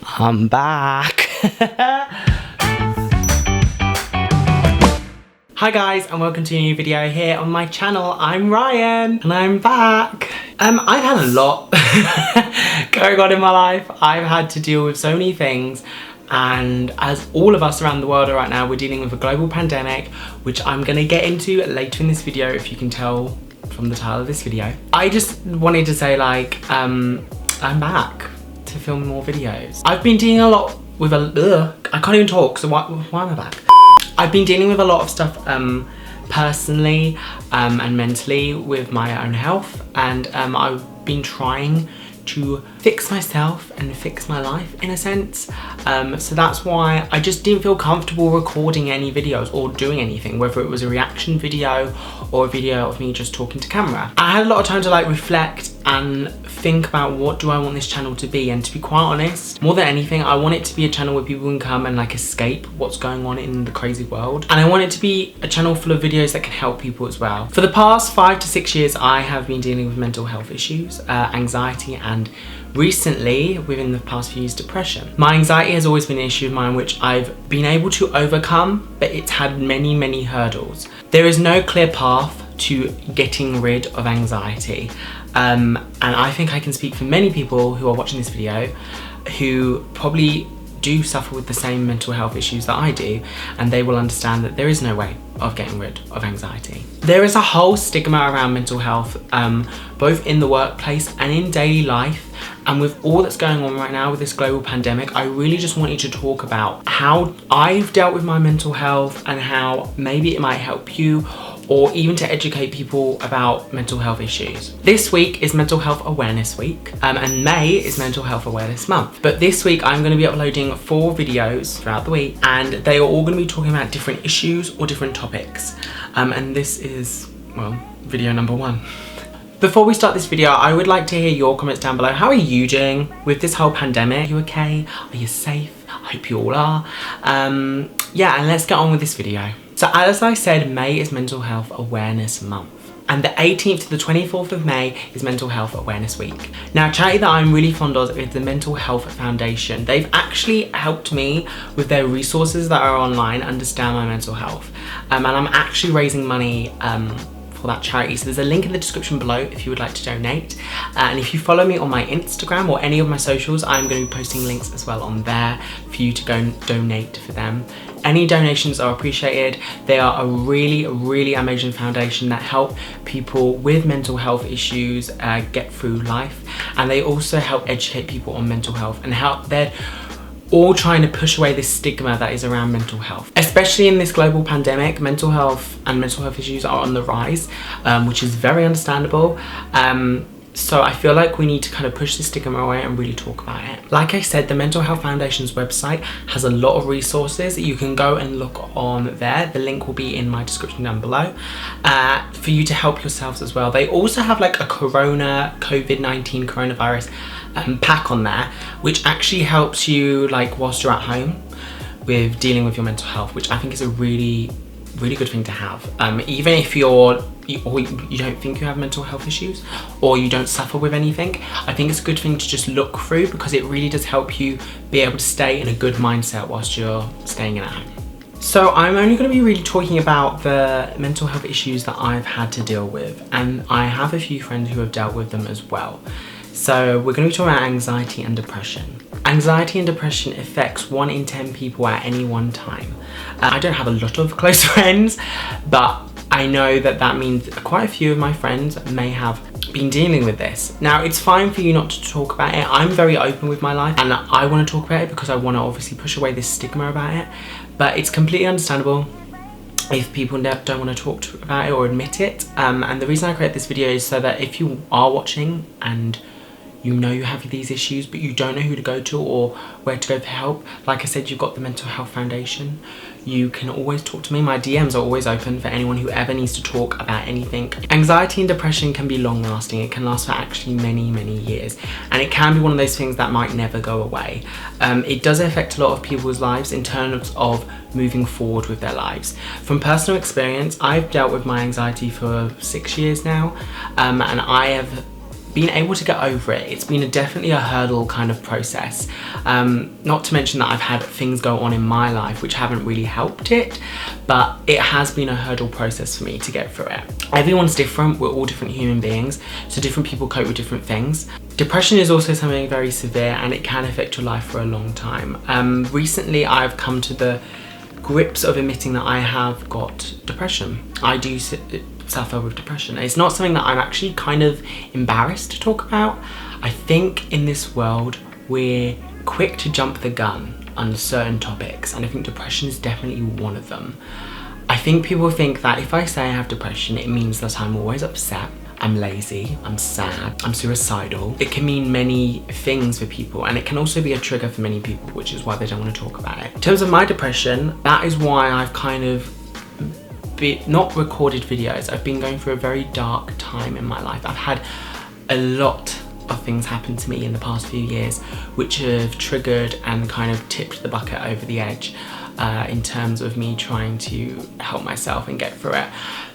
I'm back. Hi guys, and welcome to a new video here on my channel. I'm Ryan and I'm back. I've had a lot going on in my life. I've had to deal with so many things, and as all of us around the world are right now, we're dealing with a global pandemic, which I'm gonna get into later in this video, if you can tell from the title of this video. I just wanted to say, like, I'm back to film more videos. I've been dealing a lot with I can't even talk, so why am I back? I've been dealing with a lot of stuff personally and mentally with my own health, and I've been trying to fix myself and fix my life in a sense. So that's why I just didn't feel comfortable recording any videos or doing anything, whether it was a reaction video or a video of me just talking to camera. I had a lot of time to like reflect and think about what do I want this channel to be, and to be quite honest, more than anything, I want it to be a channel where people can come and like escape what's going on in the crazy world, and I want it to be a channel full of videos that can help people as well. For the past 5 to 6 years, I have been dealing with mental health issues, anxiety, and recently, within the past few years, depression. My anxiety has always been an issue of mine which I've been able to overcome, but it's had many hurdles. There is no clear path to getting rid of anxiety. And I think I can speak for many people who are watching this video who probably do suffer with the same mental health issues that I do, and they will understand that there is no way of getting rid of anxiety. There is a whole stigma around mental health, both in the workplace and in daily life, and with all that's going on right now with this global pandemic, I really just wanted to talk about how I've dealt with my mental health and how maybe it might help you, or even to educate people about mental health issues. This week is Mental Health Awareness Week, and May is Mental Health Awareness Month. But this week I'm gonna be uploading 4 videos throughout the week, and they are all gonna be talking about different issues or different topics. And this is, well, video number 1. Before we start this video, I would like to hear your comments down below. How are you doing with this whole pandemic? Are you okay? Are you safe? I hope you all are. Yeah, and let's get on with this video. So as I said, May is Mental Health Awareness Month, and the 18th to the 24th of May is Mental Health Awareness Week. Now, a charity that I'm really fond of is the Mental Health Foundation. They've actually helped me with their resources that are online understand my mental health, and I'm actually raising money for that charity. So there's a link in the description below if you would like to donate, and if you follow me on my Instagram or any of my socials, I'm going to be posting links as well on there for you to go and donate for them. Any donations are appreciated. They are a really amazing foundation that help people with mental health issues get through life, and they also help educate people on mental health and help they're all trying to push away this stigma that is around mental health. Especially in this global pandemic, mental health and mental health issues are on the rise, which is very understandable. So I feel like we need to kind of push the stigma away and really talk about it. Like I said, the Mental Health Foundation's website has a lot of resources that you can go and look on there. The link will be in my description down below for you to help yourselves as well. They also have like a COVID-19 coronavirus pack on there, which actually helps you like whilst you're at home with dealing with your mental health, which I think is a really good thing to have. Even if you don't think you have mental health issues or you don't suffer with anything, I think it's a good thing to just look through, because it really does help you be able to stay in a good mindset whilst you're staying at home. So I'm only going to be really talking about the mental health issues that I've had to deal with, and I have a few friends who have dealt with them as well. So we're going to be talking about anxiety and depression. Anxiety and depression affects 1 in 10 people at any one time. I don't have a lot of close friends, but I know that means quite a few of my friends may have been dealing with this. Now, it's fine for you not to talk about it. I'm very open with my life, and I want to talk about it because I want to obviously push away this stigma about it, but it's completely understandable if people don't want to talk about it or admit it. And the reason I create this video is so that if you are watching and you know you have these issues but you don't know who to go to or where to go for help, like I said, you've got the Mental Health Foundation. You can always talk to me. My DMs are always open for anyone who ever needs to talk about anything. Anxiety and depression can be long lasting. It can last for actually many years, and it can be one of those things that might never go away. It does affect a lot of people's lives in terms of moving forward with their lives. From personal experience, I've dealt with my anxiety for 6 years now, and I have being able to get over it, it's been definitely a hurdle kind of process. Not to mention that I've had things go on in my life which haven't really helped it, but it has been a hurdle process for me to get through it. Everyone's different, we're all different human beings, so different people cope with different things. Depression is also something very severe and it can affect your life for a long time. Recently I've come to the grips of admitting that I have got depression. I do suffer with depression. It's not something that I'm actually kind of embarrassed to talk about. I think in this world we're quick to jump the gun on certain topics, and I think depression is definitely one of them. I think people think that if I say I have depression, it means that I'm always upset, I'm lazy, I'm sad, I'm suicidal. It can mean many things for people, and it can also be a trigger for many people, which is why they don't want to talk about it. In terms of my depression, that is why I've kind of not recorded videos. I've been going through a very dark time in my life. I've had a lot of things happen to me in the past few years which have triggered and kind of tipped the bucket over the edge in terms of me trying to help myself and get through it.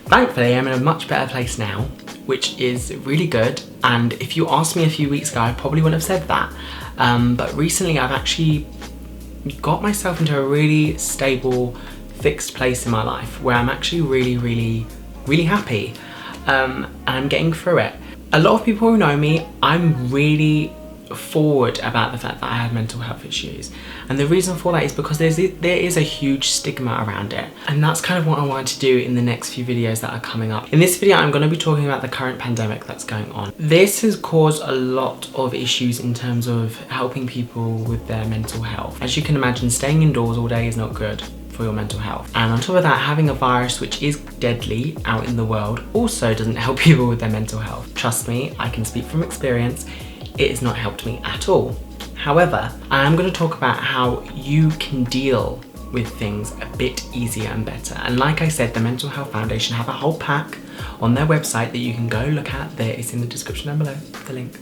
Thankfully, I'm in a much better place now, which is really good, and if you asked me a few weeks ago, I probably wouldn't have said that. But recently I've actually got myself into a really stable, fixed place in my life where I'm actually really happy, and I'm getting through it. A lot of people who know me, I'm really forward about the fact that I have mental health issues, and the reason for that is because there is a huge stigma around it, and that's kind of what I want to do in the next few videos that are coming up. In this video I'm going to be talking about the current pandemic that's going on. This has caused a lot of issues in terms of helping people with their mental health. As you can imagine, staying indoors all day is not good for your mental health, and on top of that, having a virus which is deadly out in the world also doesn't help people with their mental health. Trust me, I can speak from experience, it has not helped me at all. However, I am going to talk about how you can deal with things a bit easier and better. And like I said, the Mental Health Foundation have a whole pack on their website that you can go look at. There, it's in the description down below, the link,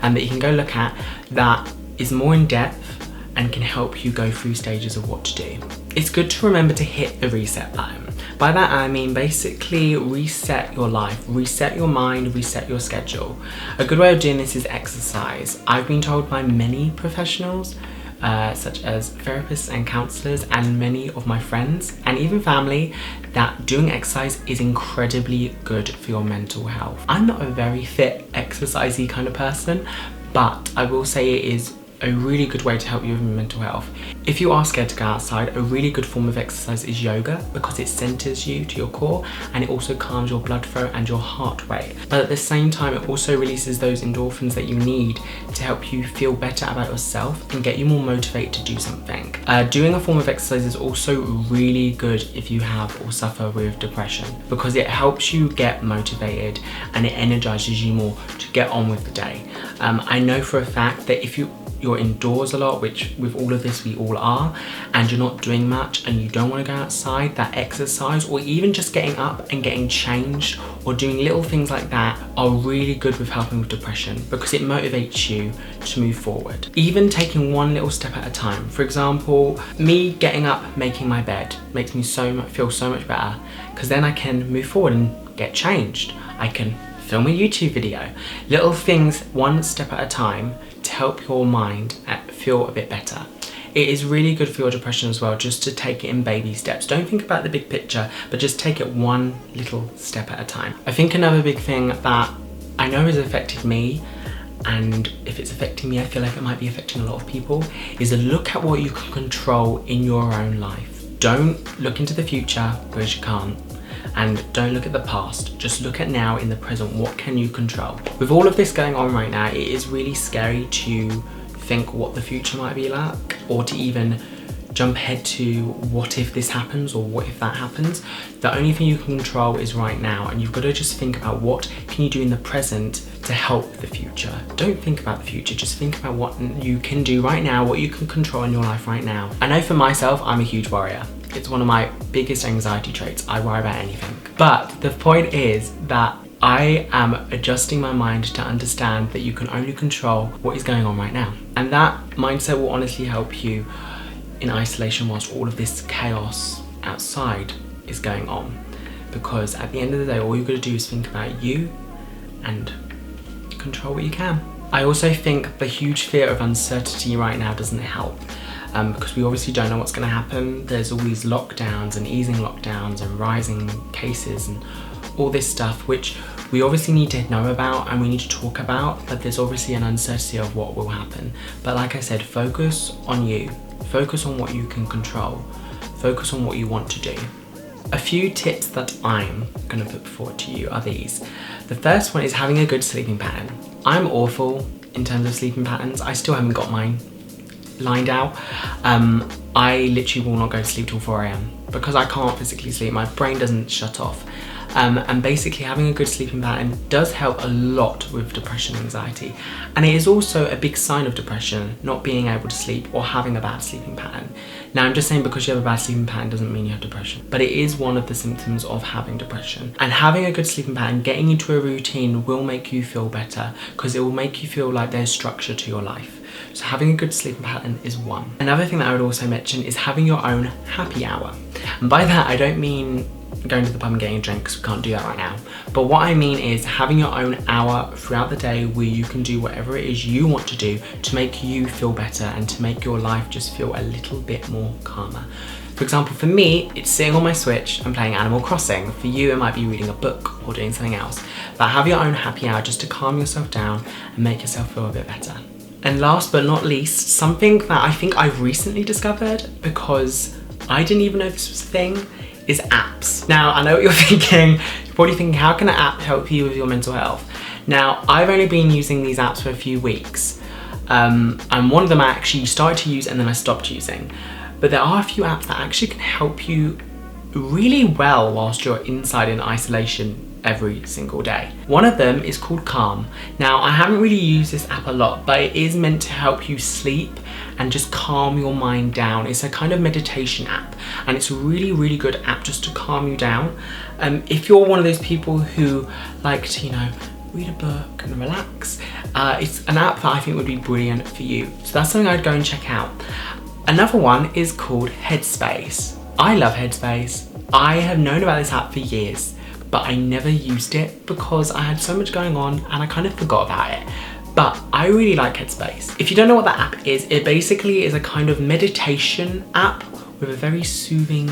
and that you can go look at, that is more in depth and can help you go through stages of what to do. It's good to remember to hit the reset button. By that I mean basically reset your life, reset your mind, reset your schedule. A good way of doing this is exercise. I've been told by many professionals, such as therapists and counsellors, and many of my friends and even family, that doing exercise is incredibly good for your mental health. I'm not a very fit, exercisey kind of person, but I will say it is a really good way to help you with your mental health. If you are scared to go outside, a really good form of exercise is yoga, because it centers you to your core and it also calms your blood flow and your heart rate. But at the same time, it also releases those endorphins that you need to help you feel better about yourself and get you more motivated to do something. Doing a form of exercise is also really good if you have or suffer with depression, because it helps you get motivated and it energizes you more to get on with the day. I know for a fact that if you're indoors a lot, which with all of this we all are, and you're not doing much and you don't want to go outside, that exercise or even just getting up and getting changed or doing little things like that are really good with helping with depression, because it motivates you to move forward. Even taking one little step at a time. For example, me getting up, making my bed makes me feel so much better, because then I can move forward and get changed. I can film a YouTube video. Little things, one step at a time, to help your mind feel a bit better. It is really good for your depression as well, just to take it in baby steps. Don't think about the big picture, but just take it one little step at a time. I think another big thing that I know has affected me, and if it's affecting me, I feel like it might be affecting a lot of people, is to look at what you can control in your own life. Don't look into the future, because you can't. And don't look at the past, just look at now in the present. What can you control? With all of this going on right now, it is really scary to think what the future might be like, or to even jump ahead to what if this happens or what if that happens. The only thing you can control is right now, and you've got to just think about what can you do in the present to help the future. Don't think about the future, just think about what you can do right now, what you can control in your life right now. I know for myself, I'm a huge worrier. It's one of my biggest anxiety traits. I worry about anything. But the point is that I am adjusting my mind to understand that you can only control what is going on right now. And that mindset will honestly help you in isolation whilst all of this chaos outside is going on. Because at the end of the day, all you've got to do is think about you and control what you can. I also think the huge fear of uncertainty right now doesn't help. Because we obviously don't know what's going to happen. There's all these lockdowns and easing lockdowns and rising cases and all this stuff, which we obviously need to know about and we need to talk about, but there's obviously an uncertainty of what will happen. But like I said, focus on you. Focus on what you can control. Focus on what you want to do. A few tips that I'm going to put forward to you are these. The first one is having a good sleeping pattern. I'm awful in terms of sleeping patterns. I still haven't got mine lined out. I literally will not go to sleep till 4 AM because I can't physically sleep. My brain doesn't shut off. And basically having a good sleeping pattern does help a lot with depression and anxiety. And it is also a big sign of depression, not being able to sleep or having a bad sleeping pattern. Now I'm just saying because you have a bad sleeping pattern doesn't mean you have depression, but it is one of the symptoms of having depression. And having a good sleeping pattern, getting into a routine will make you feel better because it will make you feel like there's structure to your life. So having a good sleeping pattern is one. Another thing that I would also mention is having your own happy hour. And by that, I don't mean going to the pub and getting a drink because we can't do that right now. But what I mean is having your own hour throughout the day where you can do whatever it is you want to do to make you feel better and to make your life just feel a little bit more calmer. For example, for me, it's sitting on my Switch and playing Animal Crossing. For you, it might be reading a book or doing something else. But have your own happy hour just to calm yourself down and make yourself feel a bit better. And last but not least, something that I think I've recently discovered because I didn't even know this was a thing, is apps. Now, I know what you're thinking. You're probably thinking, how can an app help you with your mental health? Now, I've only been using these apps for a few weeks. And one of them I actually started to use and then I stopped using. But there are a few apps that actually can help you really well whilst you're inside in isolation every single day. One of them is called Calm. Now, I haven't really used this app a lot, but it is meant to help you sleep and just calm your mind down. It's a kind of meditation app and it's a really, really good app just to calm you down. If you're one of those people who like to, you know, read a book and relax, it's an app that I think would be brilliant for you. So that's something I'd go and check out. Another one is called Headspace. I love Headspace. I have known about this app for years, but I never used it because I had so much going on and I kind of forgot about it. But I really like Headspace. If you don't know what that app is, it basically is a kind of meditation app with a very soothing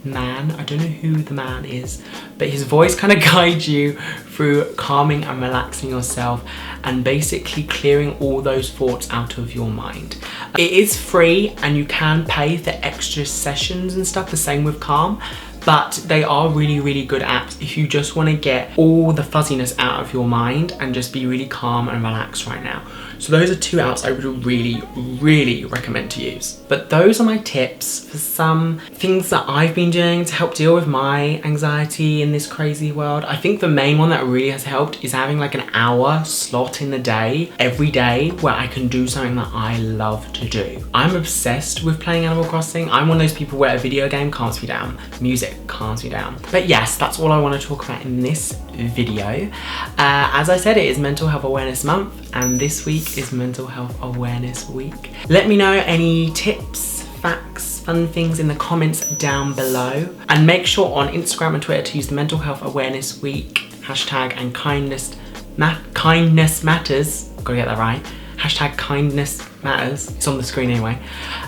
man. I don't know who the man is, but his voice kind of guides you through calming and relaxing yourself and basically clearing all those thoughts out of your mind. It is free and you can pay for extra sessions and stuff, the same with Calm. But they are really, really good apps if you just want to get all the fuzziness out of your mind and just be really calm and relaxed right now. So those are two apps I would really, really recommend to use. But those are my tips for some things that I've been doing to help deal with my anxiety in this crazy world. I think the main one that really has helped is having like an hour slot in the day, every day, where I can do something that I love to do. I'm obsessed with playing Animal Crossing. I'm one of those people where a video game calms me down. Music calms me down. But yes, that's all I want to talk about in this video. As I said, it is Mental Health Awareness Month and this week is Mental Health Awareness Week. Let me know any tips, facts, fun things in the comments down below, and make sure on Instagram and Twitter to use the Mental Health Awareness Week hashtag and kindness matters. Gotta get that right. Hashtag kindness matters. It's on the screen anyway.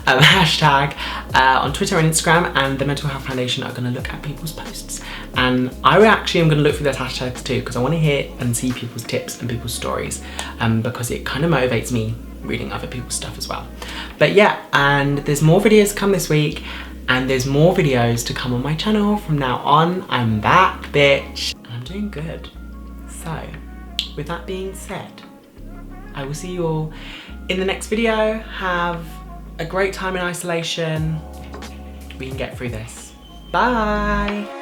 Hashtag on Twitter and Instagram, and the Mental Health Foundation are going to look at people's posts. And I actually am going to look through those hashtags too, because I want to hear and see people's tips and people's stories, because it kind of motivates me reading other people's stuff as well. But yeah, and there's more videos to come this week, and there's more videos to come on my channel from now on. I'm back, bitch, and I'm doing good. So, with that being said, I will see you all in the next video. Have a great time in isolation. We can get through this. Bye.